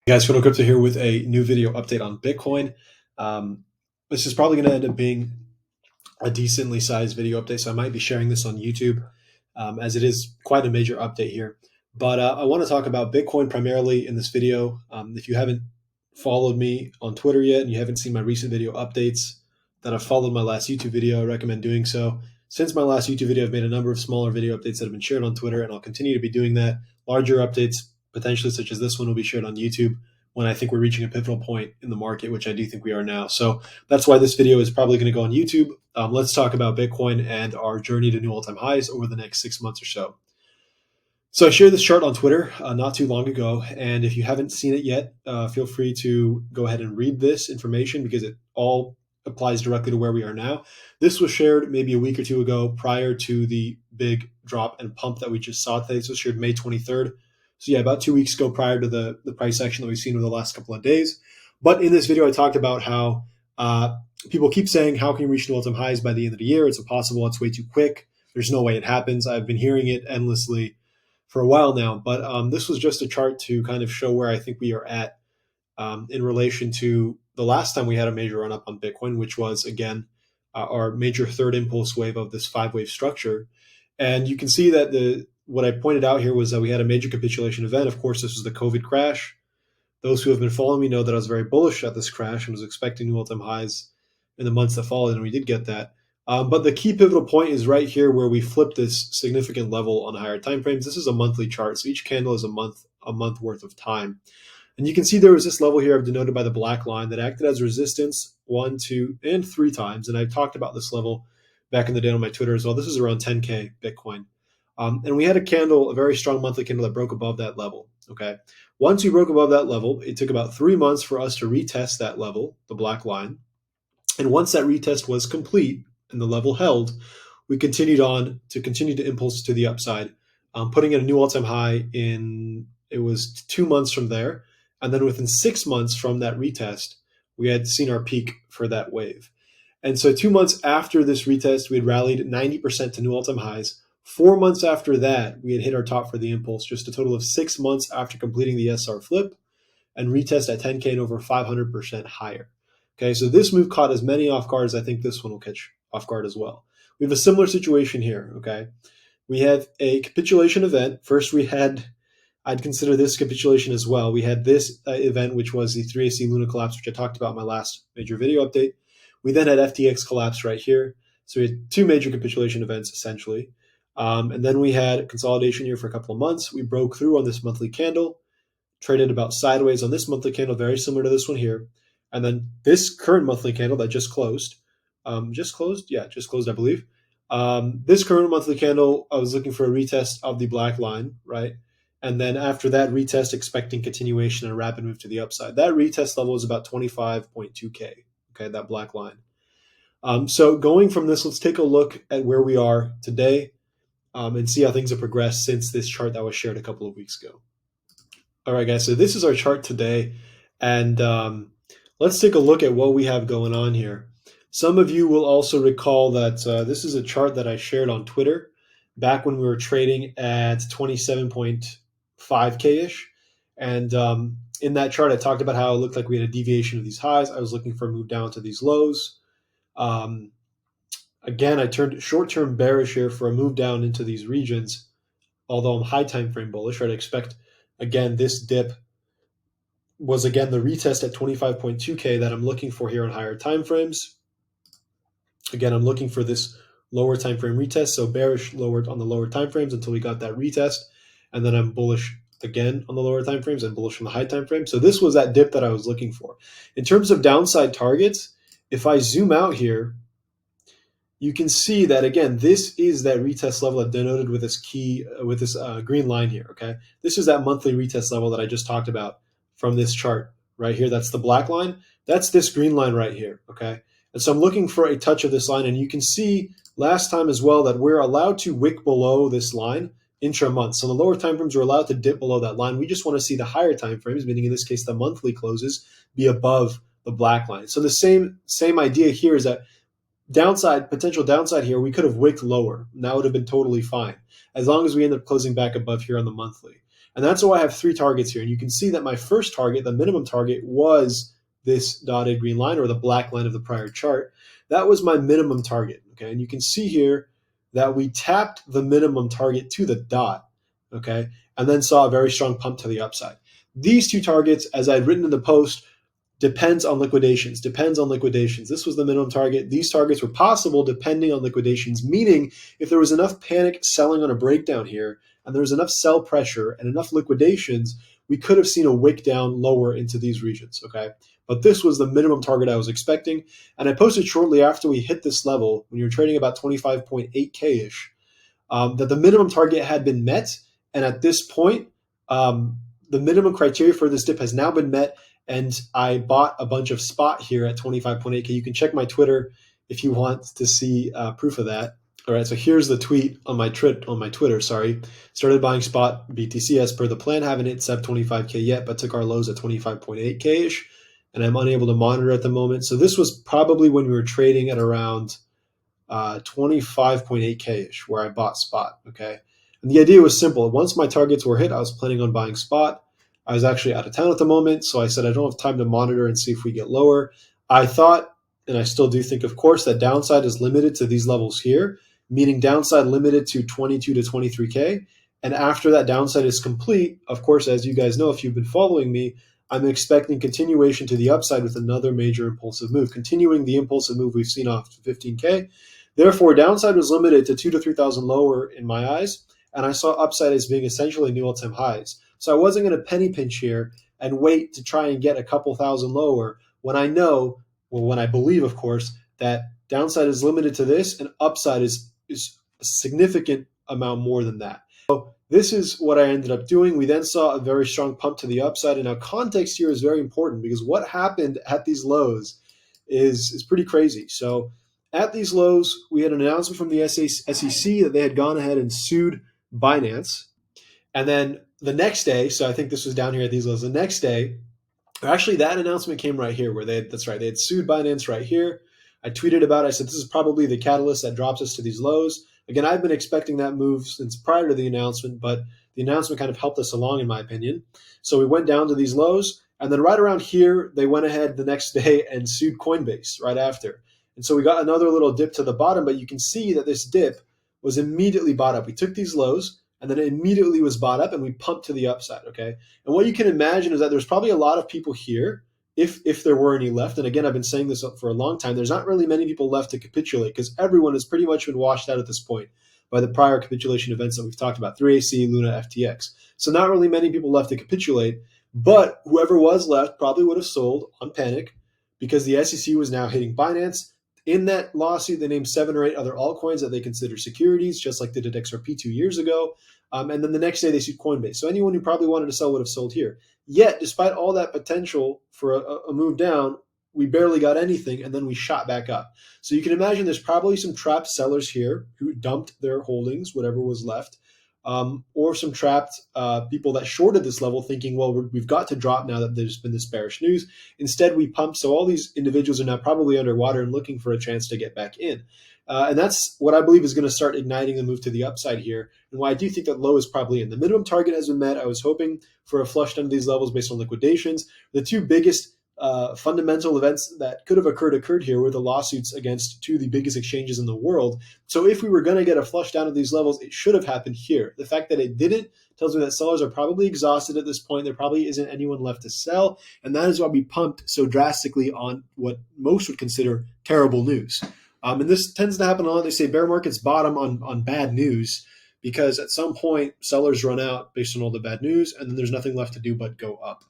Hey guys, Phil Crypto here with a new video update on Bitcoin. Um, this is probably going to end up being a decently sized video update, so I might be sharing this on YouTube as it is quite a major update here. But I want to talk about Bitcoin primarily in this video. If you haven't followed me on Twitter yet and you haven't seen my recent video updates that have followed my last YouTube video, I recommend doing so. Since my last YouTube video, I've made a number of smaller video updates that have been shared on Twitter, and I'll continue to be doing that. Larger updates, potentially such as this one, will be shared on YouTube when I think we're reaching a pivotal point in the market, which I do think we are now. So that's why this video is probably going to go on YouTube. Let's talk about Bitcoin and our journey to new all-time highs over the next 6 months or so. So I shared this chart on Twitter not too long ago, and if you haven't seen it yet, feel free to go ahead and read this information because it all applies directly to where we are now. This was shared maybe a week or two ago prior to the big drop and pump that we just saw today. This was shared May 23rd. So yeah, about 2 weeks ago prior to the price action that we've seen over the last couple of days. But in this video, I talked about how people keep saying, how can you reach new all-time highs by the end of the year? It's impossible. It's way too quick. There's no way it happens. I've been hearing it endlessly for a while now, but this was just a chart to kind of show where I think we are at in relation to the last time we had a major run up on Bitcoin, which was again our major third impulse wave of this 5-wave structure. And you can see that what I pointed out here was that we had a major capitulation event. Of course, this was the COVID crash. Those who have been following me know that I was very bullish at this crash and was expecting new all-time highs in the months that followed, and we did get that. But the key pivotal point is right here where we flip this significant level on higher time frames. This is a monthly chart, so each candle is a month worth of time. And you can see there was this level here I've denoted by the black line that acted as resistance 1, 2, and 3 times. And I talked about this level back in the day on my Twitter as well. This is around 10K Bitcoin. And we had a candle, a very strong monthly candle that broke above that level. Okay. Once we broke above that level, it took about 3 months for us to retest that level, the black line. And once that retest was complete and the level held, we continued on to continue to impulse to the upside, putting in a new all-time high it was 2 months from there. And then within 6 months from that retest, we had seen our peak for that wave. And so 2 months after this retest, we had rallied 90% to new all-time highs. 4 months after that, we had hit our top for the impulse, just a total of 6 months after completing the SR flip and retest at 10K and over 500% higher. Okay, so this move caught as many off guard as I think this one will catch off guard as well. We have a similar situation here, okay? We have a capitulation event. First, I'd consider this capitulation as well. We had this event, which was the 3AC Luna collapse, which I talked about in my last major video update. We then had FTX collapse right here. So we had 2 major capitulation events, essentially. And then we had consolidation here for a couple of months. We broke through on this monthly candle, traded about sideways on this monthly candle, very similar to this one here. And then this current monthly candle that just closed, just closed, I believe. This current monthly candle, I was looking for a retest of the black line, right? And then after that retest, expecting continuation and a rapid move to the upside. That retest level is about 25.2K, okay, that black line. So going from this, let's take a look at where we are today and see how things have progressed since this chart that was shared a couple of weeks ago. All right, guys, so this is our chart today. And let's take a look at what we have going on here. Some of you will also recall that this is a chart that I shared on Twitter back when we were trading at 27.5K-ish. And in that chart, I talked about how it looked like we had a deviation of these highs. I was looking for a move down to these lows. Again, I turned short-term bearish here for a move down into these regions, although I'm high time frame bullish. I'd expect, again, this dip was again the retest at 25.2K that I'm looking for here on higher time frames. Again, I'm looking for this lower time frame retest, so bearish lowered on the lower time frames until we got that retest, and then I'm bullish again on the lower time frames and bullish on the high time frame. So this was that dip that I was looking for. In terms of downside targets, if I zoom out here, you can see that again, this is that retest level that denoted with this green line here. Okay, this is that monthly retest level that I just talked about from this chart right here. That's the black line. That's this green line right here. Okay, and so I'm looking for a touch of this line, and you can see last time as well that we're allowed to wick below this line intra-month. So the lower time frames are allowed to dip below that line. We just want to see the higher time frames, meaning in this case the monthly closes, be above the black line. So the same idea here is that downside, potential downside here, we could have wicked lower. And that would have been totally fine, as long as we end up closing back above here on the monthly. And that's why I have 3 targets here. And you can see that my first target, the minimum target, was this dotted green line, or the black line of the prior chart. That was my minimum target. Okay. And you can see here that we tapped the minimum target to the dot. Okay. And then saw a very strong pump to the upside. These 2 targets, as I'd written in the post, depends on liquidations. This was the minimum target. These targets were possible depending on liquidations, meaning if there was enough panic selling on a breakdown here, and there was enough sell pressure and enough liquidations, we could have seen a wick down lower into these regions, okay? But this was the minimum target I was expecting, and I posted shortly after we hit this level, when you're trading about 25.8K-ish, that the minimum target had been met, and at this point, the minimum criteria for this dip has now been met, and I bought a bunch of spot here at 25.8K. You can check my Twitter if you want to see proof of that. All right, so here's the tweet on my Twitter. Started buying spot BTC as per the plan. Haven't hit sub 25K yet, but took our lows at 25.8K ish, and I'm unable to monitor at the moment. So this was probably when we were trading at around 25.8K ish, where I bought spot. Okay, and the idea was simple. Once my targets were hit, I was planning on buying spot. I was actually out of town at the moment, so I said I don't have time to monitor and see if we get lower. I thought, and I still do think, of course, that downside is limited to these levels here, meaning downside limited to 22 to 23K. And after that downside is complete, of course, as you guys know, if you've been following me, I'm expecting continuation to the upside with another major impulsive move, continuing the impulsive move we've seen off 15K. Therefore, downside was limited to 2,000 to 3,000 lower in my eyes, and I saw upside as being essentially new all-time highs. So I wasn't going to penny pinch here and wait to try and get a couple thousand lower when I know, well, when I believe, of course, that downside is limited to this and upside is a significant amount more than that. So this is what I ended up doing. We then saw a very strong pump to the upside. And now context here is very important, because what happened at these lows is pretty crazy. So at these lows, we had an announcement from the SEC that they had gone ahead and sued Binance. And then the next day, so I think this was down here at these lows, the next day, or actually that announcement came right here where they had sued Binance right here. I tweeted about it. I said, this is probably the catalyst that drops us to these lows. Again, I've been expecting that move since prior to the announcement, but the announcement kind of helped us along, in my opinion. So we went down to these lows, and then right around here, they went ahead the next day and sued Coinbase right after. And so we got another little dip to the bottom, but you can see that this dip was immediately bought up. We took these lows, and then it immediately was bought up, and we pumped to the upside, okay? And what you can imagine is that there's probably a lot of people here, if there were any left, and again, I've been saying this for a long time, there's not really many people left to capitulate, because everyone has pretty much been washed out at this point by the prior capitulation events that we've talked about, 3AC, Luna, FTX. So not really many people left to capitulate, but whoever was left probably would have sold on panic, because the SEC was now hitting Binance. In that lawsuit, they named 7 or 8 other altcoins that they consider securities, just like they did XRP 2 years ago. And then the next day they sued Coinbase. So anyone who probably wanted to sell would have sold here. Yet, despite all that potential for a move down, we barely got anything, and then we shot back up. So you can imagine there's probably some trapped sellers here who dumped their holdings, whatever was left, or some trapped people that shorted this level thinking, well, we've got to drop now that there's been this bearish news. Instead, we pumped. So all these individuals are now probably underwater and looking for a chance to get back in. And that's what I believe is going to start igniting the move to the upside here, and why I do think that low is probably in. The minimum target has been met. I was hoping for a flush down to these levels based on liquidations. The 2 biggest fundamental events that could have occurred here were the lawsuits against 2 of the biggest exchanges in the world. So if we were going to get a flush down to these levels, it should have happened here. The fact that it didn't tells me that sellers are probably exhausted at this point. There probably isn't anyone left to sell, and that is why we pumped so drastically on what most would consider terrible news. And this tends to happen a lot. They say bear markets bottom on bad news, because at some point sellers run out based on all the bad news, and then there's nothing left to do but go up.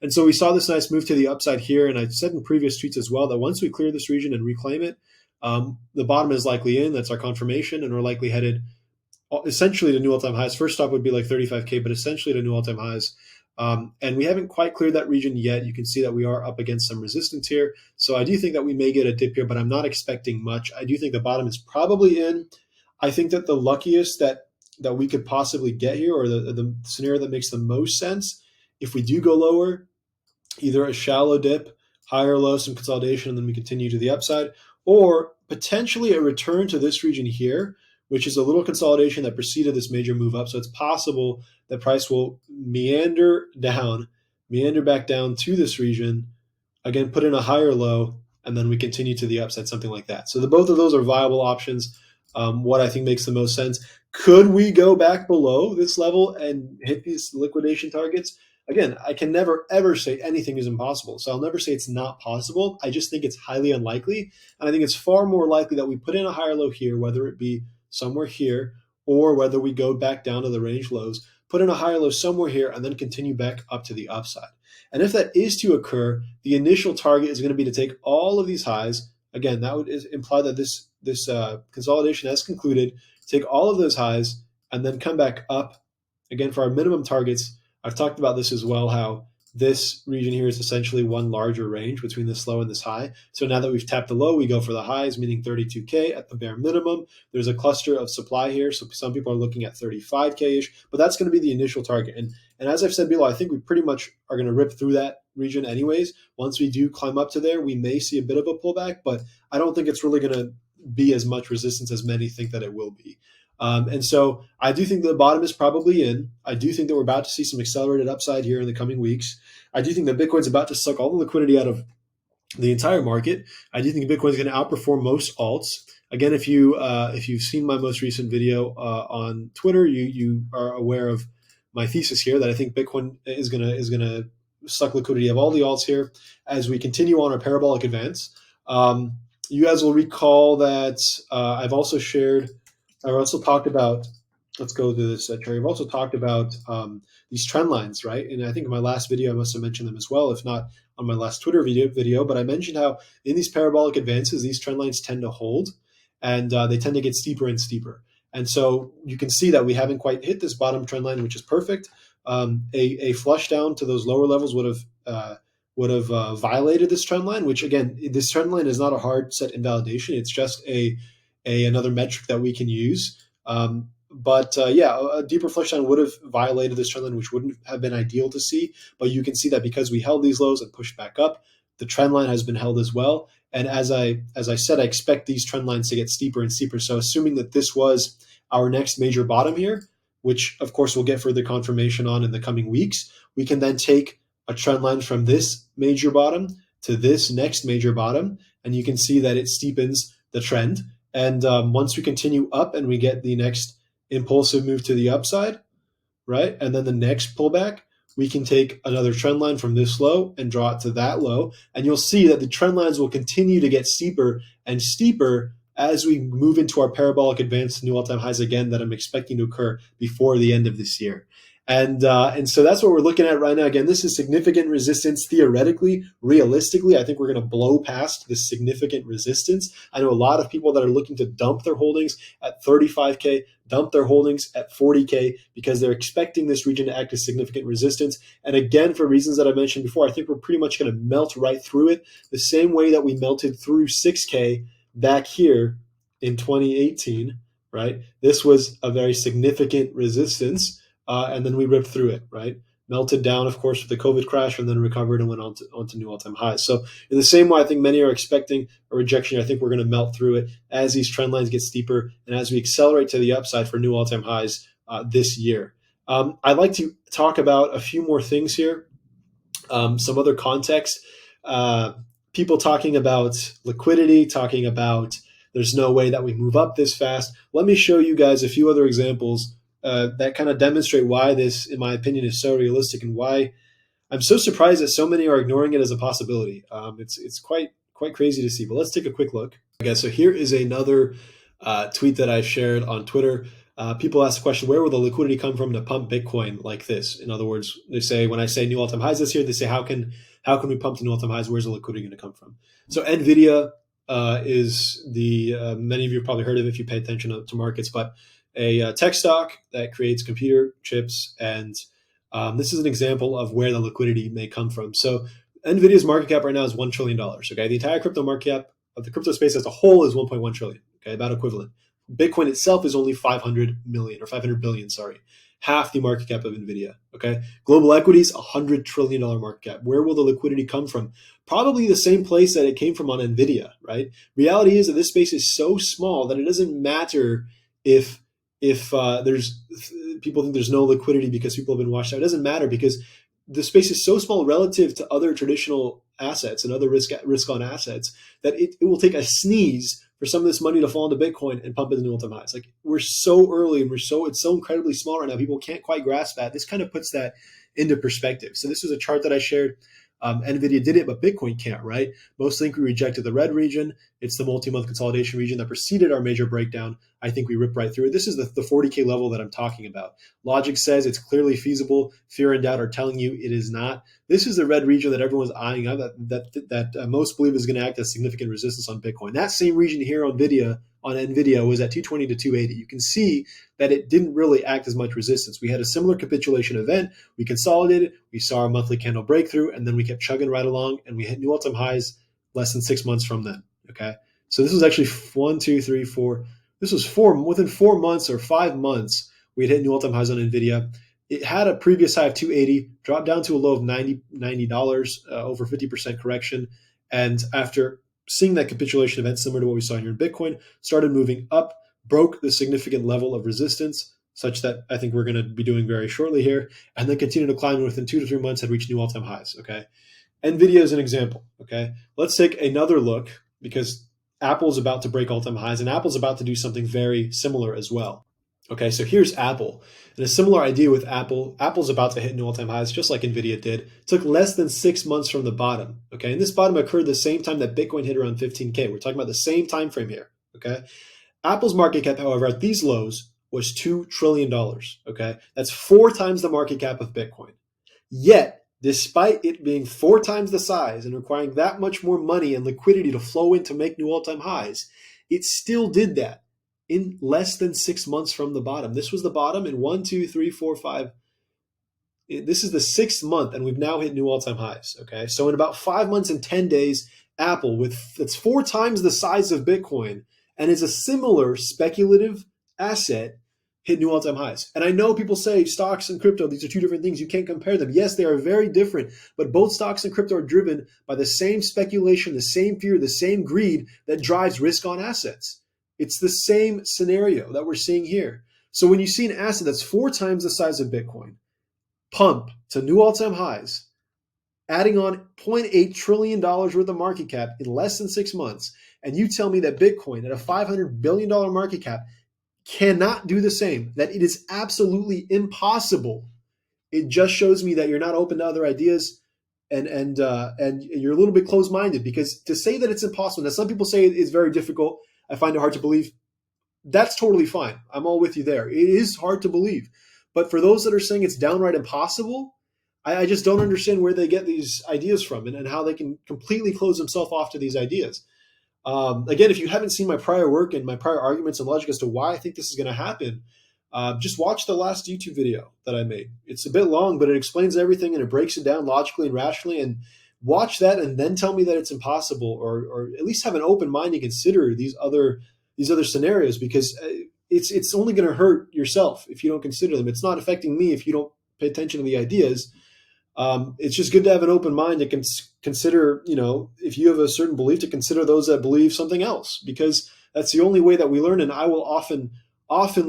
And so we saw this nice move to the upside here, and I said in previous tweets as well that once we clear this region and reclaim it, the bottom is likely in. That's our confirmation, and we're likely headed essentially to new all-time highs. First stop would be like 35K, but essentially to new all-time highs. And we haven't quite cleared that region yet. You can see that we are up against some resistance here. So I do think that we may get a dip here, but I'm not expecting much. I do think the bottom is probably in. I think that the luckiest that we could possibly get here, or the scenario that makes the most sense, if we do go lower, either a shallow dip, higher low, some consolidation, and then we continue to the upside, or potentially a return to this region here, which is a little consolidation that preceded this major move up. So it's possible that price will meander back down to this region, again, put in a higher low, and then we continue to the upside, something like that. So both of those are viable options. What I think makes the most sense. Could we go back below this level and hit these liquidation targets? Again, I can never, ever say anything is impossible. So I'll never say it's not possible. I just think it's highly unlikely. And I think it's far more likely that we put in a higher low here, whether it be somewhere here or whether we go back down to the range lows, put in a higher low somewhere here, and then continue back up to the upside. And if that is to occur, the initial target is going to be to take all of these highs. Again, that would imply that this consolidation has concluded. Take all of those highs and then come back up. Again, for our minimum targets, I've talked about this as well, how this region here is essentially one larger range between this low and this high. So now that we've tapped the low, we go for the highs, meaning 32K at the bare minimum. There's a cluster of supply here, so some people are looking at 35K-ish, but that's going to be the initial target. And as I've said below, I think we pretty much are going to rip through that region anyways. Once we do climb up to there, we may see a bit of a pullback, but I don't think it's really going to be as much resistance as many think that it will be. And so I do think the bottom is probably in. I do think that we're about to see some accelerated upside here in the coming weeks. I do think that Bitcoin's about to suck all the liquidity out of the entire market. I do think Bitcoin is going to outperform most alts. Again, if you've seen my most recent video on Twitter, you are aware of my thesis here that I think Bitcoin is gonna suck liquidity of all the alts here as we continue on our parabolic advance. You guys will recall that I've also talked about, let's go through this, Terry. I've also talked about these trend lines, right? And I think in my last video, I must have mentioned them as well, if not on my last Twitter video, but I mentioned how in these parabolic advances, these trend lines tend to hold and they tend to get steeper and steeper. And so you can see that we haven't quite hit this bottom trend line, which is perfect. A flush down to those lower levels would have violated this trend line, which again, this trend line is not a hard set invalidation. It's just another metric that we can use. But a deeper flush down would have violated this trend line, which wouldn't have been ideal to see. But you can see that because we held these lows and pushed back up, the trend line has been held as well. And as I said, I expect these trend lines to get steeper and steeper. So assuming that this was our next major bottom here, which of course we'll get further confirmation on in the coming weeks, we can then take a trend line from this major bottom to this next major bottom, and you can see that it steepens the trend. And once we continue up and we get the next impulsive move to the upside, right, and then the next pullback, we can take another trend line from this low and draw it to that low. And you'll see that the trend lines will continue to get steeper and steeper as we move into our parabolic advance to new all-time highs again that I'm expecting to occur before the end of this year. And so that's what we're looking at right now. Again, this is significant resistance theoretically. Realistically, I think we're going to blow past this significant resistance. I know a lot of people that are looking to dump their holdings at 35K, dump their holdings at 40K because they're expecting this region to act as significant resistance. And again, for reasons that I mentioned before, I think we're pretty much going to melt right through it the same way that we melted through 6K back here in 2018, right? This was a very significant resistance. And then we ripped through it, right? Melted down, of course, with the COVID crash, and then recovered and went on to new all-time highs. So in the same way, I think many are expecting a rejection. I think we're going to melt through it as these trend lines get steeper and as we accelerate to the upside for new all-time highs this year. I'd like to talk about a few more things here, some other context. People talking about liquidity, talking about there's no way that we move up this fast. Let me show you guys a few other examples that kind of demonstrate why this, in my opinion, is so realistic and why I'm so surprised that so many are ignoring it as a possibility. It's quite crazy to see, but let's take a quick look. Okay, so here is another tweet that I shared on Twitter. People ask the question, where will the liquidity come from to pump Bitcoin like this? In other words, they say, when I say new all-time highs this year, they say, how can we pump to new all-time highs? Where's the liquidity going to come from? So NVIDIA is the, many of you have probably heard of it if you pay attention to markets, but a tech stock that creates computer chips. And this is an example of where the liquidity may come from. So NVIDIA's market cap right now is $1 trillion. Okay, the entire crypto market cap of the crypto space as a whole is 1.1 trillion. Okay, about equivalent. Bitcoin itself is only 500 million or 500 billion, sorry. half the market cap of Nvidia. Okay, global equities, $100 trillion market cap. Where will the liquidity come from? Probably the same place that it came from on Nvidia, right? Reality is that this space is so small that it doesn't matter if there's people think there's no liquidity because people have been washed out. It doesn't matter because the space is so small relative to other traditional assets and other risk on assets that it will take a sneeze for some of this money to fall into Bitcoin and pump it into all-time highs. Like, we're so early and it's so incredibly small right now. People can't quite grasp that. This kind of puts that into perspective. So this is a chart that I shared. NVIDIA did it, but Bitcoin can't, right? Most think we rejected the red region. It's the multi-month consolidation region that preceded our major breakdown. I think we ripped right through it. This is the 40K level that I'm talking about. Logic says it's clearly feasible. Fear and doubt are telling you it is not. This is the red region that everyone's eyeing up that most believe is going to act as significant resistance on Bitcoin. That same region here on NVIDIA was at 220 to 280. You can see that it didn't really act as much resistance. We had a similar capitulation event. We consolidated. We saw our monthly candle breakthrough, and then we kept chugging right along, and we hit new all-time highs less than 6 months from then. Okay, so this was actually 1, 2, 3, 4. This was within 4 months or 5 months. We had hit new all-time highs on NVIDIA. It had a previous high of 280, dropped down to a low of $90, over 50% correction, and after seeing that capitulation event similar to what we saw here in Bitcoin, started moving up, broke the significant level of resistance, such that I think we're going to be doing very shortly here, and then continue to climb, and within 2 to 3 months had reached new all-time highs. Okay, NVIDIA is an example. Okay, let's take another look because Apple's about to break all-time highs, and Apple's about to do something very similar as well. Okay, so here's Apple. And a similar idea with Apple. Apple's about to hit new all-time highs, just like NVIDIA did. It took less than 6 months from the bottom. Okay, and this bottom occurred the same time that Bitcoin hit around 15K. We're talking about the same time frame here. Okay, Apple's market cap, however, at these lows was $2 trillion. Okay, that's 4 times the market cap of Bitcoin. Yet, despite it being 4 times the size and requiring that much more money and liquidity to flow in to make new all-time highs, it still did that in less than 6 months from the bottom. This was the bottom in 1, 2, 3, 4, 5. This is the 6th month, and we've now hit new all-time highs. Okay, so in about 5 months and 10 days, Apple, that's 4 times the size of Bitcoin and is a similar speculative asset, hit new all-time highs. And I know people say stocks and crypto, these are 2 different things. You can't compare them. Yes, they are very different, but both stocks and crypto are driven by the same speculation, the same fear, the same greed that drives risk on assets. It's the same scenario that we're seeing here. So when you see an asset that's 4 times the size of Bitcoin pump to new all-time highs, adding on $0.8 trillion worth of market cap in less than 6 months, and you tell me that Bitcoin at a $500 billion market cap cannot do the same, that it is absolutely impossible, it just shows me that you're not open to other ideas and you're a little bit closed-minded, because to say that it's impossible, now some people say it's very difficult, I find it hard to believe. That's totally fine. I'm all with you there. It is hard to believe. But for those that are saying it's downright impossible, I just don't understand where they get these ideas from and how they can completely close themselves off to these ideas. Again, if you haven't seen my prior work and my prior arguments and logic as to why I think this is going to happen, just watch the last YouTube video that I made. It's a bit long, but it explains everything and it breaks it down logically and rationally. And watch that and then tell me that it's impossible, or at least have an open mind to consider these other scenarios, because it's only going to hurt yourself if you don't consider them. It's not affecting me if you don't pay attention to the ideas. It's just good to have an open mind to consider, if you have a certain belief, to consider those that believe something else, because that's the only way that we learn. And I will often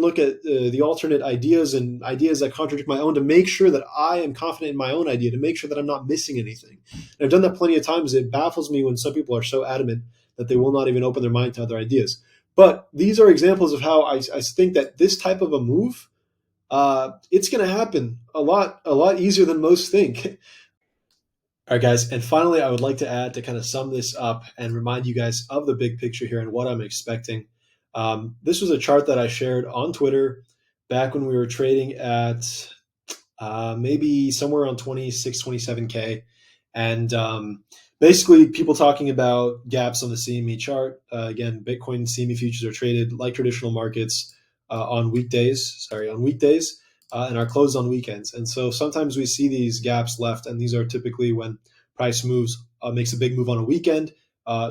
look at the alternate ideas and ideas that contradict my own to make sure that I am confident in my own idea, to make sure that I'm not missing anything. And I've done that plenty of times. It baffles me when some people are so adamant that they will not even open their mind to other ideas. But these are examples of how I think that this type of a move, it's going to happen a lot easier than most think. All right, guys. And finally, I would like to add, to kind of sum this up and remind you guys of the big picture here and what I'm expecting. This was a chart that I shared on Twitter back when we were trading at maybe somewhere around 26, 27K. And basically people talking about gaps on the CME chart. Again, Bitcoin and CME futures are traded like traditional markets on weekdays, and are closed on weekends. And so sometimes we see these gaps left, and these are typically when price makes a big move on a weekend.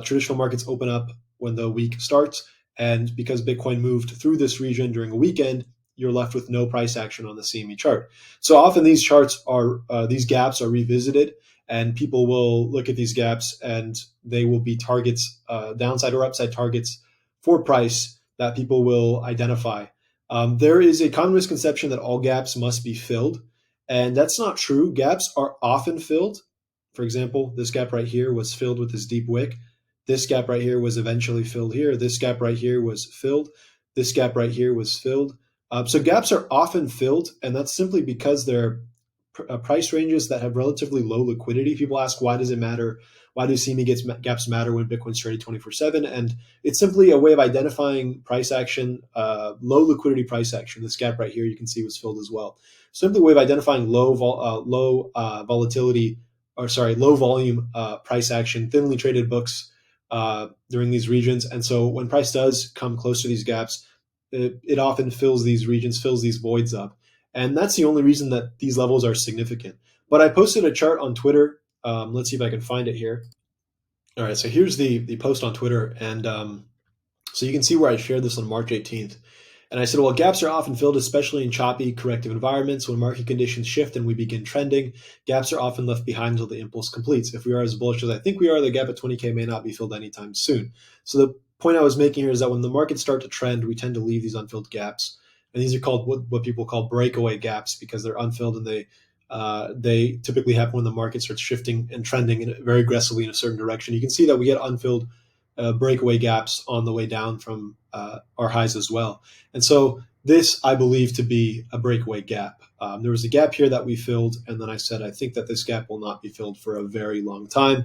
Traditional markets open up when the week starts. And because Bitcoin moved through this region during a weekend, you're left with no price action on the CME chart. So often these charts are these gaps are revisited, and people will look at these gaps and they will be targets, downside or upside targets for price that people will identify. There is a common misconception that all gaps must be filled, and that's not true. Gaps are often filled. For example, this gap right here was filled with this deep wick. This gap right here was eventually filled here. This gap right here was filled. This gap right here was filled. So gaps are often filled, and that's simply because they're price ranges that have relatively low liquidity. People ask, why does it matter? Why do CME gaps matter when Bitcoin's trading 24/7? And it's simply a way of identifying price action, low liquidity price action. This gap right here, you can see, was filled as well. Simply a way of identifying low volatility, or sorry, low volume price action, thinly traded books during these regions. And so when price does come close to these gaps, it often fills these regions, fills these voids up. And that's the only reason that these levels are significant. But I posted a chart on Twitter. Let's see if I can find it here. All right, so here's the post on Twitter. And so you can see where I shared this on March 18th. And I said, well, gaps are often filled, especially in choppy corrective environments. When market conditions shift and we begin trending, gaps are often left behind until the impulse completes. If we are as bullish as I think we are, the gap at 20K may not be filled anytime soon. So the point I was making here is that when the markets start to trend, we tend to leave these unfilled gaps. And these are called what people call breakaway gaps, because they're unfilled, and they typically happen when the market starts shifting and trending very aggressively in a certain direction. You can see that we get unfilled breakaway gaps on the way down from our highs as well. And so this I believe to be a breakaway gap. There was a gap here that we filled, and then I said I think that this gap will not be filled for a very long time.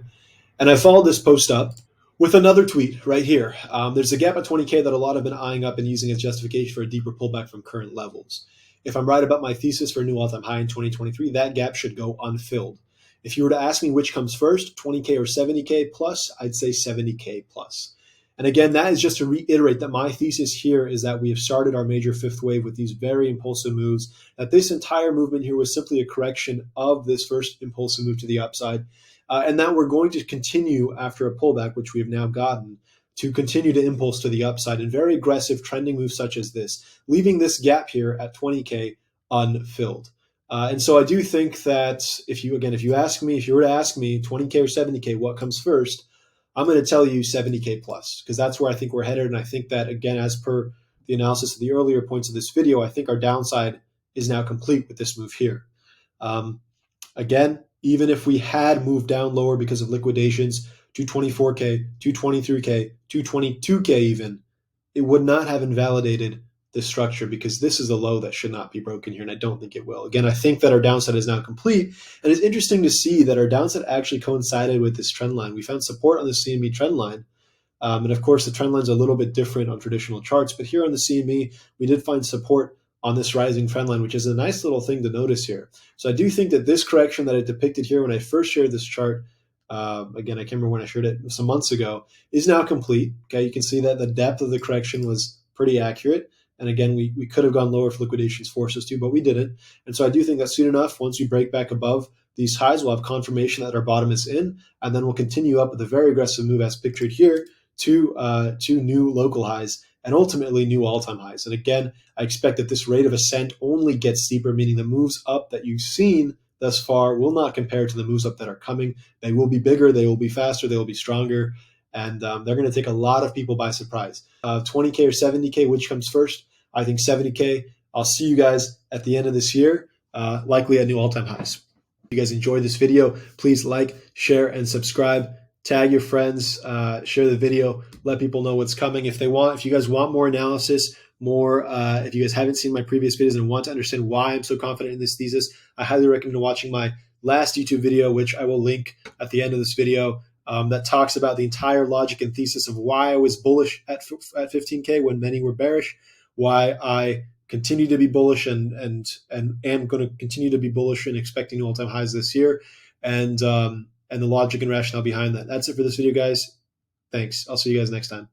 And I followed this post up with another tweet right here. There's a gap at 20K that a lot have been eyeing up and using as justification for a deeper pullback from current levels. If I'm right about my thesis for a new all-time high in 2023, that gap should go unfilled. If you were to ask me which comes first, 20K or 70K plus, I'd say 70K plus. And again, that is just to reiterate that my thesis here is that we have started our major fifth wave with these very impulsive moves, that this entire movement here was simply a correction of this first impulsive move to the upside, and that we're going to continue after a pullback, which we have now gotten, to continue to impulse to the upside in very aggressive trending moves such as this, leaving this gap here at 20K unfilled. And so I do think that if you were to ask me 20K or 70K, what comes first, I'm going to tell you 70K plus, because that's where I think we're headed. And I think that, again, as per the analysis of the earlier points of this video, I think our downside is now complete with this move here. Again, even if we had moved down lower because of liquidations to 24K, to 23K, to 22K even, it would not have invalidated this structure, because this is a low that should not be broken here, and I don't think it will. Again, I think that our downside is now complete, and it's interesting to see that our downside actually coincided with this trend line. We found support on the CME trend line, and of course the trend line is a little bit different on traditional charts, but here on the CME, we did find support on this rising trend line, which is a nice little thing to notice here. So I do think that this correction that I depicted here when I first shared this chart, again, I can't remember when I shared it, some months ago, is now complete. Okay, you can see that the depth of the correction was pretty accurate. And again, we could have gone lower if liquidations forced us to, but we didn't. And so I do think that soon enough, once we break back above these highs, we'll have confirmation that our bottom is in, and then we'll continue up with a very aggressive move as pictured here to new local highs and ultimately new all-time highs. And again, I expect that this rate of ascent only gets steeper, meaning the moves up that you've seen thus far will not compare to the moves up that are coming. They will be bigger, they will be faster, they will be stronger, and they're going to take a lot of people by surprise. 20K or 70K, which comes first? I think 70K. I'll see you guys at the end of this year, likely at new all-time highs. If you guys enjoyed this video, please like, share, and subscribe. Tag your friends, share the video, let people know what's coming. If you guys want more analysis, if you guys haven't seen my previous videos and want to understand why I'm so confident in this thesis, I highly recommend watching my last YouTube video, which I will link at the end of this video, that talks about the entire logic and thesis of why I was bullish at 15K when many were bearish, why I continue to be bullish and am going to continue to be bullish and expecting all-time highs this year, and the logic and rationale behind that. That's it for this video, guys. Thanks. I'll see you guys next time.